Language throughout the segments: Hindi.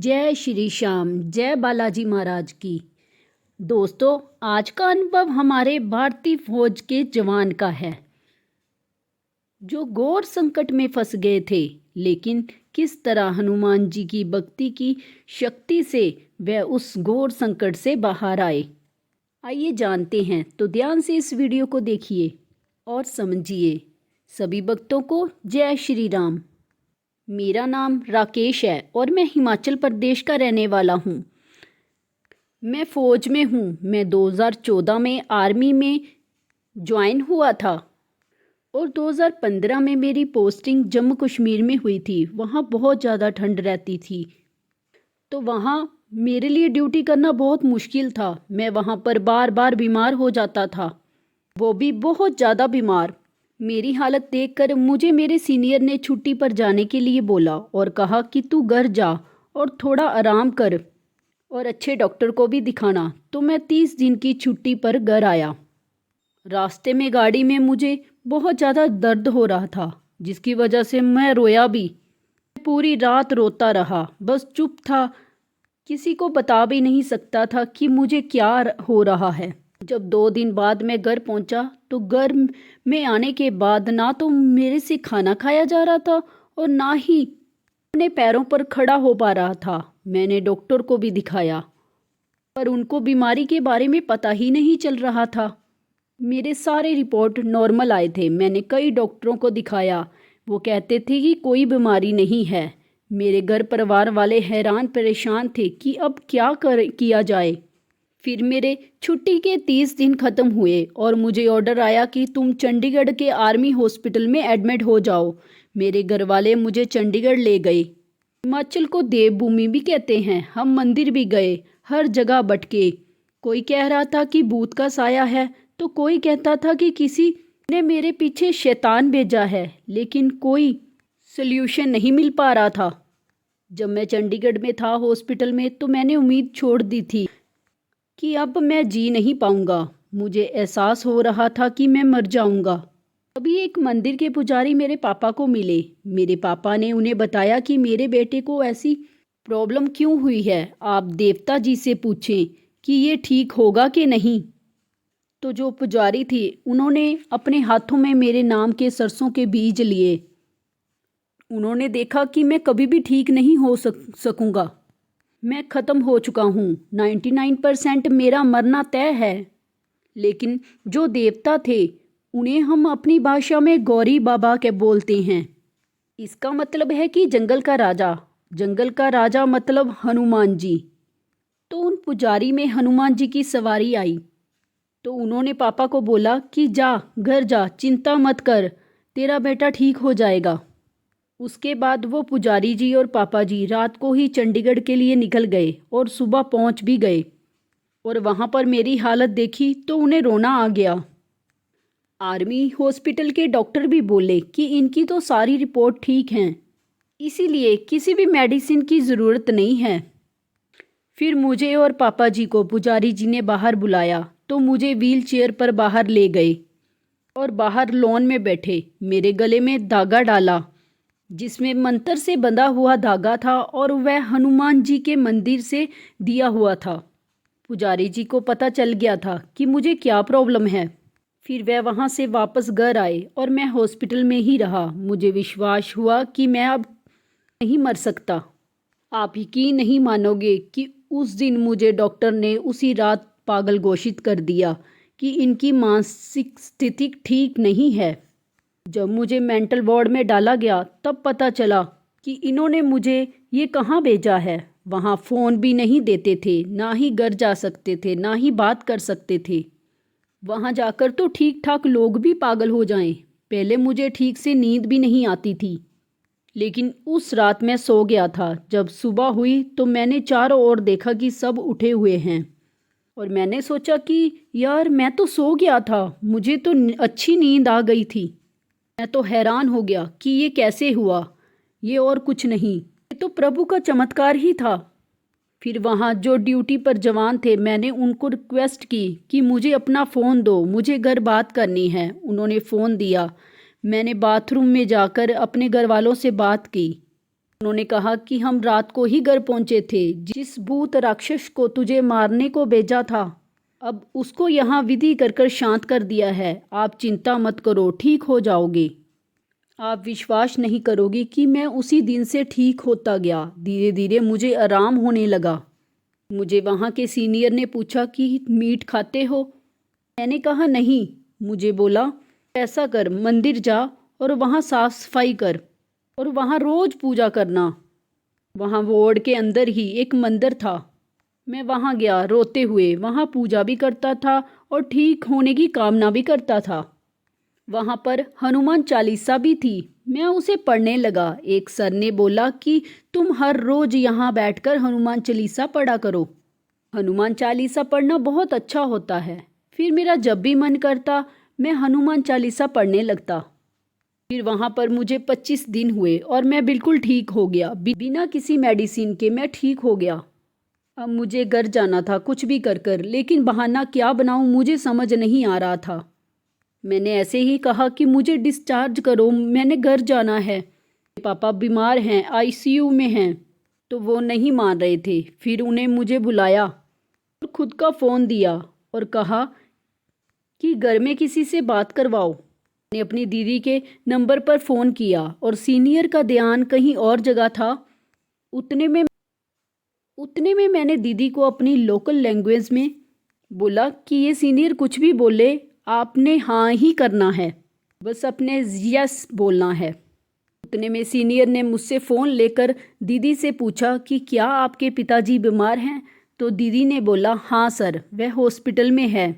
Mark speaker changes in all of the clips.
Speaker 1: जय श्री श्याम, जय बालाजी महाराज की। दोस्तों, आज का अनुभव हमारे भारतीय फौज के जवान का है जो घोर संकट में फंस गए थे, लेकिन किस तरह हनुमान जी की भक्ति की शक्ति से वह उस घोर संकट से बाहर आए। आइए जानते हैं, तो ध्यान से इस वीडियो को देखिए और समझिए। सभी भक्तों को जय श्री राम। मेरा नाम राकेश है और मैं हिमाचल प्रदेश का रहने वाला हूँ। मैं फ़ौज में हूँ। मैं 2014 में आर्मी में ज्वाइन हुआ था और 2015 में मेरी पोस्टिंग जम्मू कश्मीर में हुई थी। वहाँ बहुत ज़्यादा ठंड रहती थी, तो वहाँ मेरे लिए ड्यूटी करना बहुत मुश्किल था। मैं वहाँ पर बार बार बीमार हो जाता था, वो भी बहुत ज़्यादा बीमार। मेरी हालत देखकर मुझे मेरे सीनियर ने छुट्टी पर जाने के लिए बोला और कहा कि तू घर जा और थोड़ा आराम कर और अच्छे डॉक्टर को भी दिखाना। तो मैं 30 दिन की छुट्टी पर घर आया। रास्ते में गाड़ी में मुझे बहुत ज़्यादा दर्द हो रहा था, जिसकी वजह से मैं रोया भी। पूरी रात रोता रहा, बस चुप था। किसी को बता भी नहीं सकता था कि मुझे क्या हो रहा है। जब 2 दिन बाद मैं घर पहुंचा, तो घर में आने के बाद ना तो मेरे से खाना खाया जा रहा था और ना ही अपने पैरों पर खड़ा हो पा रहा था। मैंने डॉक्टर को भी दिखाया, पर उनको बीमारी के बारे में पता ही नहीं चल रहा था। मेरे सारे रिपोर्ट नॉर्मल आए थे। मैंने कई डॉक्टरों को दिखाया, वो कहते थे कि कोई बीमारी नहीं है। मेरे घर परिवार वाले हैरान परेशान थे कि अब क्या किया जाए। फिर मेरे छुट्टी के 30 दिन ख़त्म हुए और मुझे ऑर्डर आया कि तुम चंडीगढ़ के आर्मी हॉस्पिटल में एडमिट हो जाओ। मेरे घर वाले मुझे चंडीगढ़ ले गए। हिमाचल को देवभूमि भी कहते हैं। हम मंदिर भी गए, हर जगह भटके। कोई कह रहा था कि भूत का साया है, तो कोई कहता था कि किसी ने मेरे पीछे शैतान भेजा है, लेकिन कोई सल्यूशन नहीं मिल पा रहा था। जब मैं चंडीगढ़ में था हॉस्पिटल में, तो मैंने उम्मीद छोड़ दी थी कि अब मैं जी नहीं पाऊंगा। मुझे एहसास हो रहा था कि मैं मर जाऊंगा। अभी एक मंदिर के पुजारी मेरे पापा को मिले। मेरे पापा ने उन्हें बताया कि मेरे बेटे को ऐसी प्रॉब्लम क्यों हुई है, आप देवता जी से पूछें कि ये ठीक होगा कि नहीं। तो जो पुजारी थी, उन्होंने अपने हाथों में मेरे नाम के सरसों के बीज लिए। उन्होंने देखा कि मैं कभी भी ठीक नहीं हो सकूंगा। मैं ख़त्म हो चुका हूँ। 99% मेरा मरना तय है। लेकिन जो देवता थे, उन्हें हम अपनी भाषा में गौरी बाबा के बोलते हैं। इसका मतलब है कि जंगल का राजा। जंगल का राजा मतलब हनुमान जी। तो उन पुजारी में हनुमान जी की सवारी आई। तो उन्होंने पापा को बोला कि जा, घर जा, चिंता मत कर, तेरा बेटा ठीक हो जाएगा। उसके बाद वो पुजारी जी और पापा जी रात को ही चंडीगढ़ के लिए निकल गए और सुबह पहुंच भी गए। और वहां पर मेरी हालत देखी तो उन्हें रोना आ गया। आर्मी हॉस्पिटल के डॉक्टर भी बोले कि इनकी तो सारी रिपोर्ट ठीक हैं, इसीलिए किसी भी मेडिसिन की ज़रूरत नहीं है। फिर मुझे और पापा जी को पुजारी जी ने बाहर बुलाया, तो मुझे व्हील चेयर पर बाहर ले गए और बाहर लॉन में बैठे। मेरे गले में धागा डाला, जिसमें मंत्र से बंधा हुआ धागा था और वह हनुमान जी के मंदिर से दिया हुआ था। पुजारी जी को पता चल गया था कि मुझे क्या प्रॉब्लम है। फिर वह वहाँ से वापस घर आए और मैं हॉस्पिटल में ही रहा। मुझे विश्वास हुआ कि मैं अब नहीं मर सकता। आप यकीन नहीं मानोगे कि उस दिन मुझे डॉक्टर ने उसी रात पागल घोषित कर दिया कि इनकी मानसिक स्थिति ठीक नहीं है। जब मुझे मेंटल वार्ड में डाला गया, तब पता चला कि इन्होंने मुझे ये कहाँ भेजा है। वहाँ फ़ोन भी नहीं देते थे, ना ही घर जा सकते थे, ना ही बात कर सकते थे। वहाँ जाकर तो ठीक ठाक लोग भी पागल हो जाएं। पहले मुझे ठीक से नींद भी नहीं आती थी, लेकिन उस रात मैं सो गया था। जब सुबह हुई तो मैंने चारों ओर देखा कि सब उठे हुए हैं और मैंने सोचा कि यार, मैं तो सो गया था, मुझे तो अच्छी नींद आ गई थी। मैं तो हैरान हो गया कि ये कैसे हुआ। ये और कुछ नहीं, ये तो प्रभु का चमत्कार ही था। फिर वहाँ जो ड्यूटी पर जवान थे, मैंने उनको रिक्वेस्ट की कि मुझे अपना फ़ोन दो, मुझे घर बात करनी है। उन्होंने फ़ोन दिया। मैंने बाथरूम में जाकर अपने घर वालों से बात की। उन्होंने कहा कि हम रात को ही घर पहुंचे थे। जिस भूत राक्षस को तुझे मारने को भेजा था, अब उसको यहाँ विधि कर शांत कर दिया है। आप चिंता मत करो, ठीक हो जाओगे। आप विश्वास नहीं करोगे कि मैं उसी दिन से ठीक होता गया। धीरे धीरे मुझे आराम होने लगा। मुझे वहाँ के सीनियर ने पूछा कि मीट खाते हो? मैंने कहा नहीं। मुझे बोला ऐसा कर, मंदिर जा और वहाँ साफ सफाई कर और वहाँ रोज़ पूजा करना। वहाँ वार्ड के अंदर ही एक मंदिर था। मैं वहाँ गया रोते हुए, वहाँ पूजा भी करता था और ठीक होने की कामना भी करता था। वहाँ पर हनुमान चालीसा भी थी। मैं उसे पढ़ने लगा। एक सर ने बोला कि तुम हर रोज़ यहाँ बैठकर हनुमान चालीसा पढ़ा करो। हनुमान चालीसा पढ़ना बहुत अच्छा होता है। फिर मेरा जब भी मन करता मैं हनुमान चालीसा पढ़ने लगता। फिर वहाँ पर मुझे 25 दिन हुए और मैं बिल्कुल ठीक हो गया। बिना किसी मेडिसिन के मैं ठीक हो गया। अब मुझे घर जाना था कुछ भी कर, लेकिन बहाना क्या बनाऊँ मुझे समझ नहीं आ रहा था। मैंने ऐसे ही कहा कि मुझे डिस्चार्ज करो, मैंने घर जाना है। पापा बीमार हैं, आईसीयू में हैं। तो वो नहीं मान रहे थे। फिर उन्हें मुझे बुलाया और खुद का फ़ोन दिया और कहा कि घर में किसी से बात करवाओ। मैंने अपनी दीदी के नंबर पर फ़ोन किया और सीनियर का ध्यान कहीं और जगह था। उतने में मैंने दीदी को अपनी लोकल लैंग्वेज में बोला कि ये सीनियर कुछ भी बोले, आपने हाँ ही करना है, बस अपने यस बोलना है। उतने में सीनियर ने मुझसे फ़ोन लेकर दीदी से पूछा कि क्या आपके पिताजी बीमार हैं? तो दीदी ने बोला हाँ सर, वह हॉस्पिटल में है।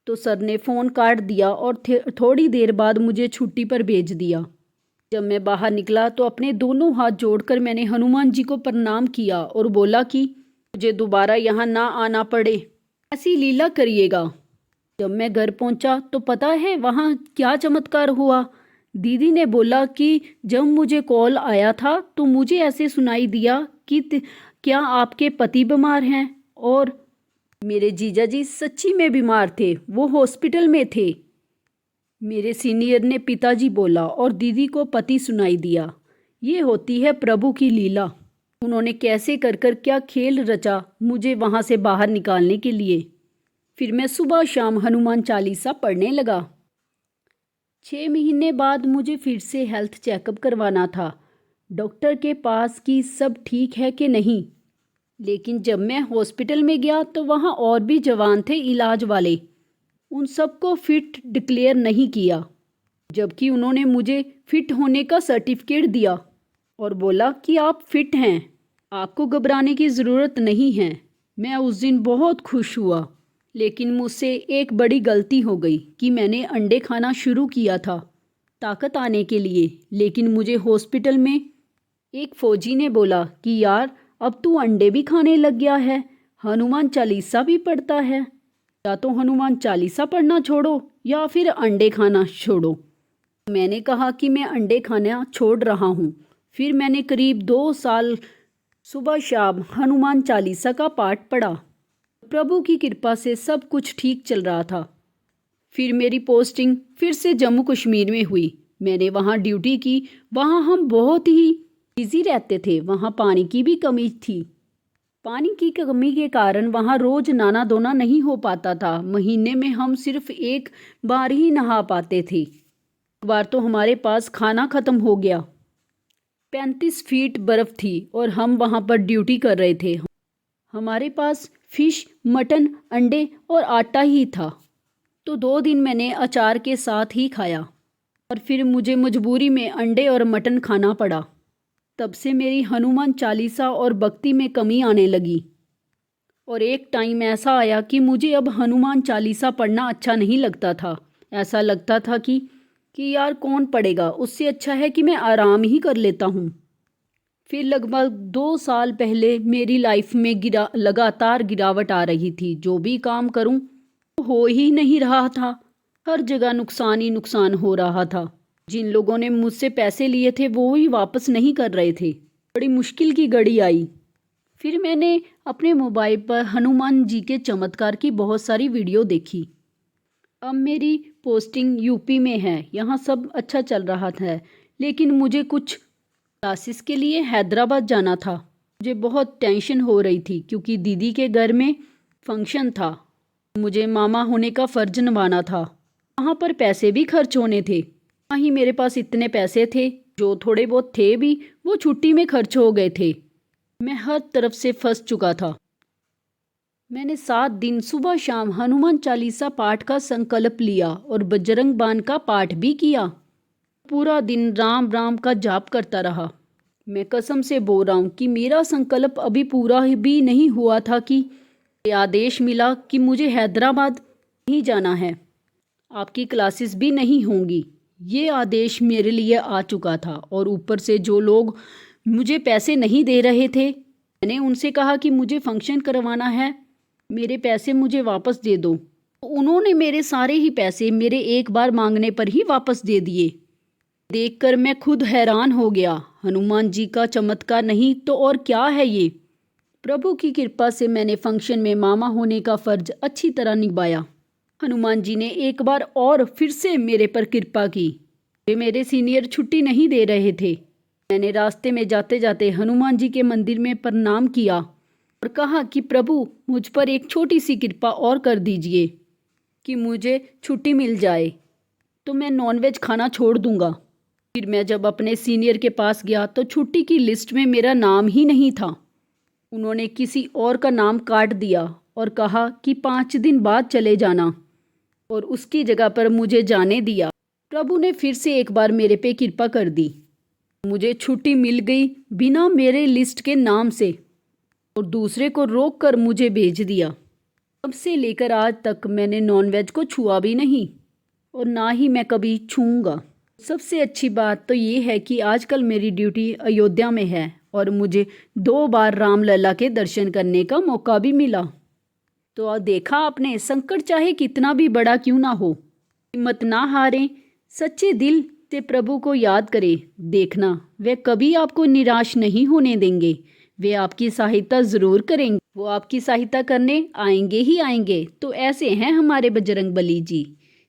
Speaker 1: तो सर ने फ़ोन काट दिया और थोड़ी देर बाद मुझे छुट्टी पर भेज दिया। जब मैं बाहर निकला तो अपने दोनों हाथ जोड़कर मैंने हनुमान जी को प्रणाम किया और बोला कि मुझे दोबारा यहाँ ना आना पड़े, ऐसी लीला करिएगा। जब मैं घर पहुँचा तो पता है वहाँ क्या चमत्कार हुआ। दीदी ने बोला कि जब मुझे कॉल आया था तो मुझे ऐसे सुनाई दिया कि क्या आपके पति बीमार हैं? और मेरे जीजा जी सच्ची में बीमार थे, वो हॉस्पिटल में थे। मेरे सीनियर ने पिताजी बोला और दीदी को पति सुनाई दिया। ये होती है प्रभु की लीला। उन्होंने कैसे कर क्या खेल रचा मुझे वहाँ से बाहर निकालने के लिए। फिर मैं सुबह शाम हनुमान चालीसा पढ़ने लगा। 6 महीने बाद मुझे फिर से हेल्थ चेकअप करवाना था, डॉक्टर के पास कि सब ठीक है कि नहीं। लेकिन जब मैं हॉस्पिटल में गया तो वहाँ और भी जवान थे इलाज वाले। उन सबको फिट डिक्लेयर नहीं किया, जबकि उन्होंने मुझे फिट होने का सर्टिफिकेट दिया और बोला कि आप फिट हैं, आपको घबराने की ज़रूरत नहीं है। मैं उस दिन बहुत खुश हुआ। लेकिन मुझसे एक बड़ी गलती हो गई कि मैंने अंडे खाना शुरू किया था ताकत आने के लिए। लेकिन मुझे हॉस्पिटल में एक फ़ौजी ने बोला कि यार अब तू अंडे भी खाने लग गया है, हनुमान चालीसा भी पढ़ता है, या तो हनुमान चालीसा पढ़ना छोड़ो या फिर अंडे खाना छोड़ो। मैंने कहा कि मैं अंडे खाना छोड़ रहा हूँ। फिर मैंने करीब 2 साल सुबह शाम हनुमान चालीसा का पाठ पढ़ा। प्रभु की कृपा से सब कुछ ठीक चल रहा था। फिर मेरी पोस्टिंग फिर से जम्मू कश्मीर में हुई। मैंने वहाँ ड्यूटी की। वहाँ हम बहुत ही बिजी रहते थे। वहाँ पानी की भी कमी थी। पानी की कमी के कारण वहाँ रोज़ नहाना धोना नहीं हो पाता था। महीने में हम सिर्फ एक बार ही नहा पाते थे। एक बार तो हमारे पास खाना ख़त्म हो गया। 35 फीट बर्फ़ थी और हम वहाँ पर ड्यूटी कर रहे थे। हमारे पास फिश, मटन, अंडे और आटा ही था। तो 2 दिन मैंने अचार के साथ ही खाया और फिर मुझे मजबूरी में अंडे और मटन खाना पड़ा। तब से मेरी हनुमान चालीसा और भक्ति में कमी आने लगी। और एक टाइम ऐसा आया कि मुझे अब हनुमान चालीसा पढ़ना अच्छा नहीं लगता था। ऐसा लगता था कि यार कौन पढ़ेगा, उससे अच्छा है कि मैं आराम ही कर लेता हूँ। फिर लगभग 2 साल पहले मेरी लाइफ में लगातार गिरावट आ रही थी। जो भी काम करूं हो ही नहीं रहा था। हर जगह नुकसान ही नुकसान हो रहा था। जिन लोगों ने मुझसे पैसे लिए थे वो ही वापस नहीं कर रहे थे। बड़ी मुश्किल की घड़ी आई। फिर मैंने अपने मोबाइल पर हनुमान जी के चमत्कार की बहुत सारी वीडियो देखी। अब मेरी पोस्टिंग यूपी में है। यहाँ सब अच्छा चल रहा था, लेकिन मुझे कुछ क्लासेस के लिए हैदराबाद जाना था। मुझे बहुत टेंशन हो रही थी क्योंकि दीदी के घर में फंक्शन था। मुझे मामा होने का फ़र्ज निभाना था। वहाँ पर पैसे भी खर्च होने थे। ना ही मेरे पास इतने पैसे थे, जो थोड़े बहुत थे भी वो छुट्टी में खर्च हो गए थे। मैं हर तरफ से फंस चुका था। मैंने 7 दिन सुबह शाम हनुमान चालीसा पाठ का संकल्प लिया और बजरंग बाण का पाठ भी किया। पूरा दिन राम राम का जाप करता रहा। मैं कसम से बोल रहा हूँ कि मेरा संकल्प अभी पूरा भी नहीं हुआ था कि ये आदेश मिला कि मुझे हैदराबाद नहीं जाना है, आपकी क्लासेस भी नहीं होंगी। ये आदेश मेरे लिए आ चुका था और ऊपर से जो लोग मुझे पैसे नहीं दे रहे थे, मैंने उनसे कहा कि मुझे फंक्शन करवाना है, मेरे पैसे मुझे वापस दे दो। उन्होंने मेरे सारे ही पैसे मेरे एक बार मांगने पर ही वापस दे दिए। देखकर मैं खुद हैरान हो गया। हनुमान जी का चमत्कार नहीं तो और क्या है ये। प्रभु की कृपा से मैंने फंक्शन में मामा होने का फ़र्ज अच्छी तरह निभाया। हनुमान जी ने एक बार और फिर से मेरे पर कृपा की। वे मेरे सीनियर छुट्टी नहीं दे रहे थे। मैंने रास्ते में जाते जाते हनुमान जी के मंदिर में प्रणाम किया और कहा कि प्रभु मुझ पर एक छोटी सी कृपा और कर दीजिए कि मुझे छुट्टी मिल जाए तो मैं नॉनवेज खाना छोड़ दूंगा। फिर मैं जब अपने सीनियर के पास गया तो छुट्टी की लिस्ट में मेरा नाम ही नहीं था। उन्होंने किसी और का नाम काट दिया और कहा कि 5 दिन बाद चले जाना और उसकी जगह पर मुझे जाने दिया। प्रभु ने फिर से एक बार मेरे पे कृपा कर दी। मुझे छुट्टी मिल गई बिना मेरे लिस्ट के नाम से और दूसरे को रोक कर मुझे भेज दिया। तब से लेकर आज तक मैंने नॉनवेज को छुआ भी नहीं और ना ही मैं कभी छूऊंगा। सबसे अच्छी बात तो ये है कि आजकल मेरी ड्यूटी अयोध्या में है और मुझे 2 बार रामलला के दर्शन करने का मौका भी मिला। तो देखा आपने, संकट चाहे कितना भी बड़ा क्यों ना हो, हिम्मत ना हारें, सच्चे दिल से प्रभु को याद करें। देखना वे कभी आपको निराश नहीं होने देंगे। वे आपकी सहायता ज़रूर करेंगे। वो आपकी सहायता करने आएंगे ही आएंगे। तो ऐसे हैं हमारे बजरंगबली जी।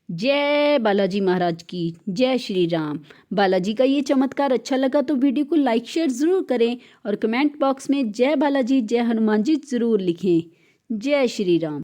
Speaker 1: जय बालाजी महाराज की, जय श्री राम। बालाजी का ये चमत्कार अच्छा लगा तो वीडियो को लाइक शेयर ज़रूर करें और कमेंट बॉक्स में जय बालाजी जय हनुमान जी ज़रूर लिखें। जय श्री राम।